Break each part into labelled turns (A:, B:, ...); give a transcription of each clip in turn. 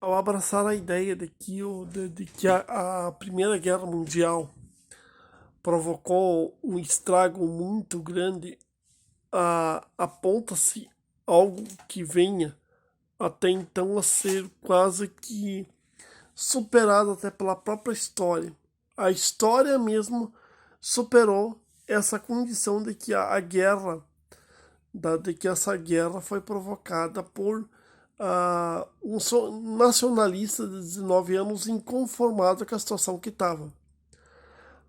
A: ao abraçar a ideia de que a Primeira Guerra Mundial provocou um estrago muito grande, aponta-se algo que venha até então a ser quase que superado até pela própria história. A história mesmo superou essa condição de que a guerra, de que essa guerra foi provocada por um nacionalista de 19 anos inconformado com a situação que estava.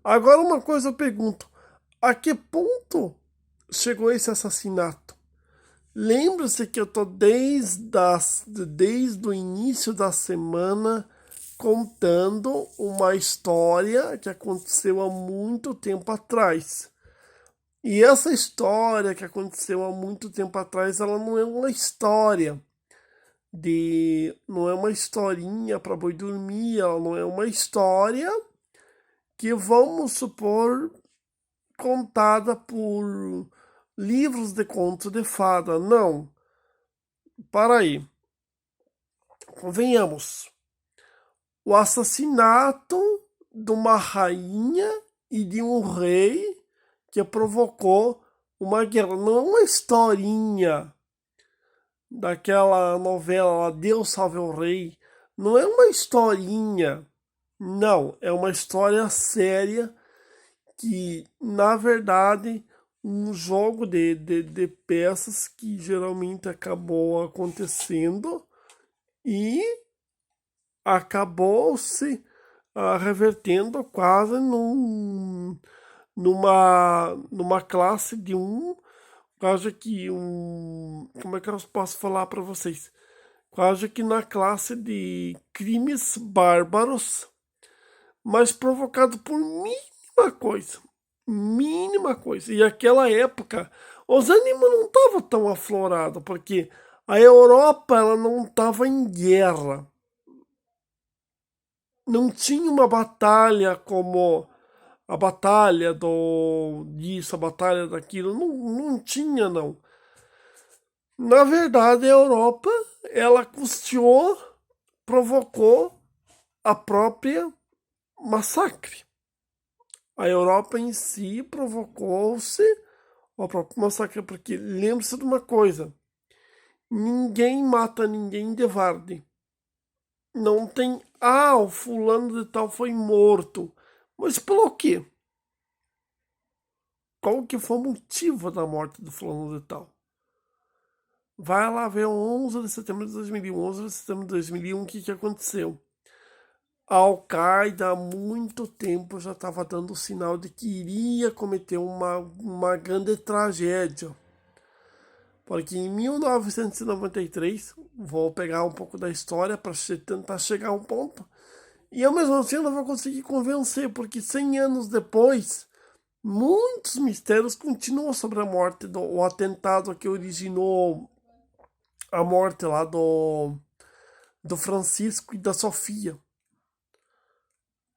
A: Agora uma coisa eu pergunto, a que ponto chegou esse assassinato? Lembre-se que eu tô desde o início da semana contando uma história que aconteceu há muito tempo atrás. E essa história que aconteceu há muito tempo atrás, ela não é uma história não é uma historinha para boi dormir, ela não é uma história que vamos supor contada por livros de conto de fada, não. Para aí, convenhamos. O assassinato de uma rainha e de um rei que provocou uma guerra. Não é uma historinha daquela novela Deus Salve o Rei. Não é uma historinha. Não, é uma história séria que, na verdade, um jogo de peças que geralmente acabou acontecendo e acabou se revertendo quase numa classe de quase que como é que eu posso falar para vocês? Quase que na classe de crimes bárbaros, mas provocado por mínima coisa. E aquela época, os ânimos não estavam tão aflorados, porque a Europa ela não estava em guerra. Não tinha uma batalha como a batalha do disso, a batalha daquilo. Não, não tinha, não. Na verdade, a Europa, ela custeou, provocou a própria massacre. A Europa em si provocou-se o próprio massacre, porque lembre-se de uma coisa: ninguém mata ninguém de Varde. Não tem, o fulano de tal foi morto. Mas pelo quê? Qual que foi o motivo da morte do fulano de tal? Vai lá ver o 11 de setembro de 2001, 11 de setembro de 2001, o que que aconteceu? A Al-Qaeda há muito tempo já estava dando sinal de que iria cometer uma grande tragédia. Porque em 1993, vou pegar um pouco da história para tentar chegar a um ponto, e eu mesmo assim não vou conseguir convencer, porque 100 anos depois, muitos mistérios continuam sobre a morte, o atentado que originou a morte lá do Francisco e da Sofia.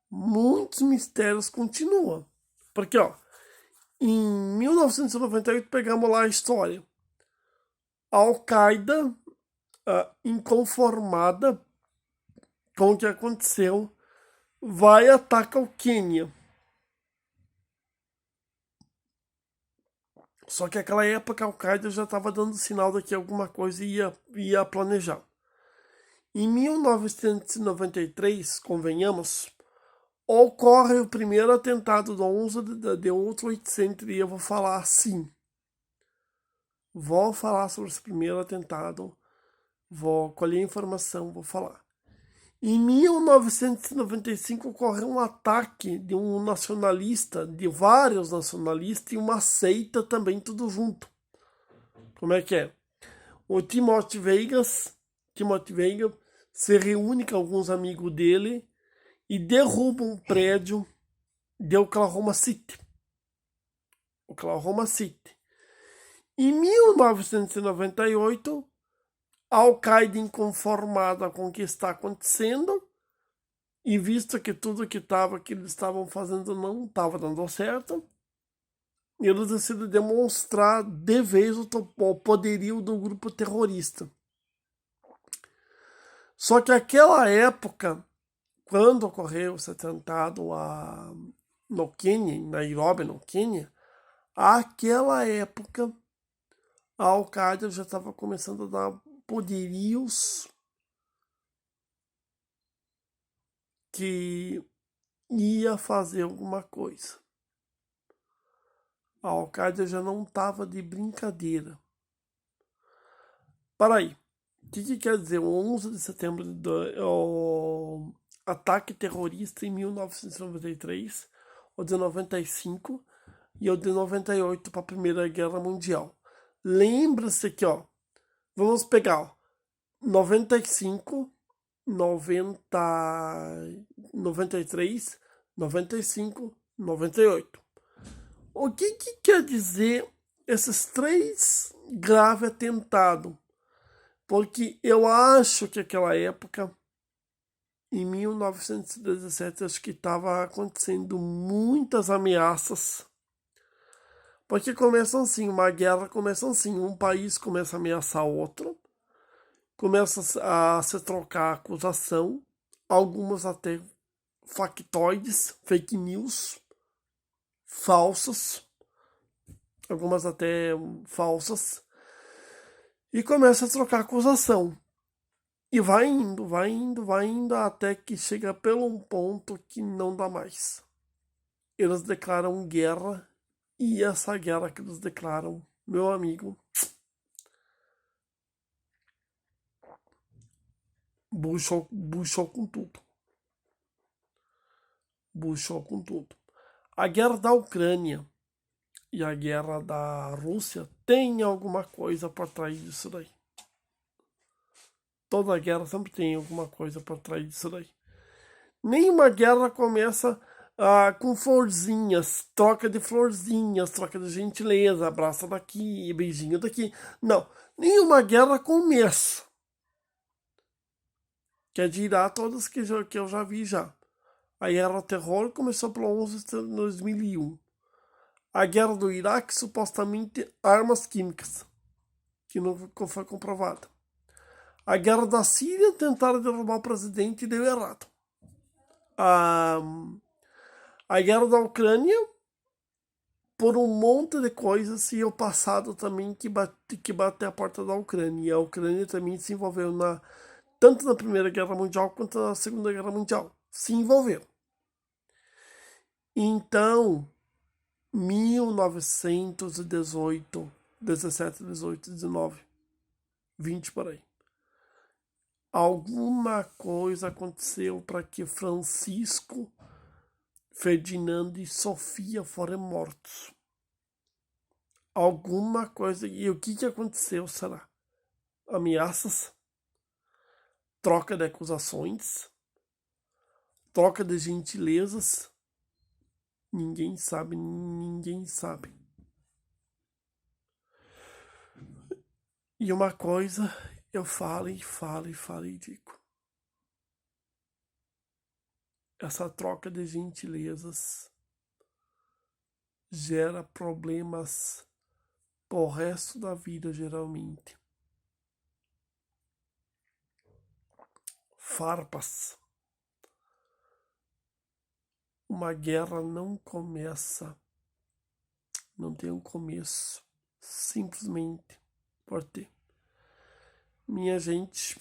A: Muitos mistérios continuam. Porque, ó, em 1998 pegamos lá a história. A Al-Qaeda, inconformada com o que aconteceu, vai atacar o Quênia. Só que naquela época a Al-Qaeda já estava dando sinal de que alguma coisa ia planejar. Em 1993, convenhamos, ocorre o primeiro atentado do 11 de outubro de 800 e eu vou falar assim. Vou falar sobre esse primeiro atentado, vou colher informação, vou falar. Em 1995 ocorreu um ataque de um nacionalista, de vários nacionalistas e uma seita também, tudo junto. Como é que é? O Timothy Veiga se reúne com alguns amigos dele e derruba um prédio de Oklahoma City. Oklahoma City. Em 1998, a Al-Qaeda, inconformada com o que está acontecendo, e visto que tudo que eles estavam fazendo não estava dando certo, eles decidem demonstrar de vez o poderio do grupo terrorista. Só que aquela época, quando ocorreu esse atentado lá no Quênia, em Nairobi, no Quênia, aquela época a Al-Qaeda já estava começando a dar poderios que ia fazer alguma coisa. A Al-Qaeda já não estava de brincadeira. Para aí, o que quer dizer o 11 de setembro, o ataque terrorista em 1993, o de 95 e o de 98 para a Primeira Guerra Mundial? Lembra-se que, ó, vamos pegar, ó, 95, 90, 93, 95, 98. O que quer dizer esses três graves atentados? Porque eu acho que aquela época, em 1917, acho que estava acontecendo muitas ameaças. Porque começam assim, uma guerra começa assim, um país começa a ameaçar outro, começa a se trocar acusação, algumas até factoides, fake news, falsas, algumas até falsas, e começa a trocar acusação. E vai indo, vai indo, vai indo, até que chega pelo um ponto que não dá mais. Eles declaram guerra, e essa guerra que eles declaram, meu amigo, buchou com tudo. Buchou com tudo. A guerra da Ucrânia e a guerra da Rússia tem alguma coisa por trás disso daí. Toda guerra sempre tem alguma coisa por trás disso daí. Nenhuma guerra começa com florzinhas, troca de florzinhas, troca de gentileza, abraço daqui, beijinho daqui. Não, nenhuma guerra começa. Quer dirá todas que eu já vi já. A guerra ao terror começou pelo 11 de 2001. A guerra do Iraque, supostamente armas químicas, que não foi comprovada. A guerra da Síria, tentaram derrubar o presidente e deu errado. A guerra da Ucrânia, por um monte de coisas, e o passado também que bate a porta da Ucrânia. E a Ucrânia também se envolveu tanto na Primeira Guerra Mundial quanto na Segunda Guerra Mundial. Se envolveu. Então, 1918, 17, 18, 19, 20 por aí. Alguma coisa aconteceu para que Francisco, Ferdinando e Sofia foram mortos. Alguma coisa. E o que aconteceu, será? Ameaças? Troca de acusações? Troca de gentilezas? Ninguém sabe, ninguém sabe. E uma coisa eu falo e falo e falo e digo. Essa troca de gentilezas gera problemas pro resto da vida, geralmente. Farpas. Uma guerra não começa, não tem um começo, simplesmente por ter. Minha gente,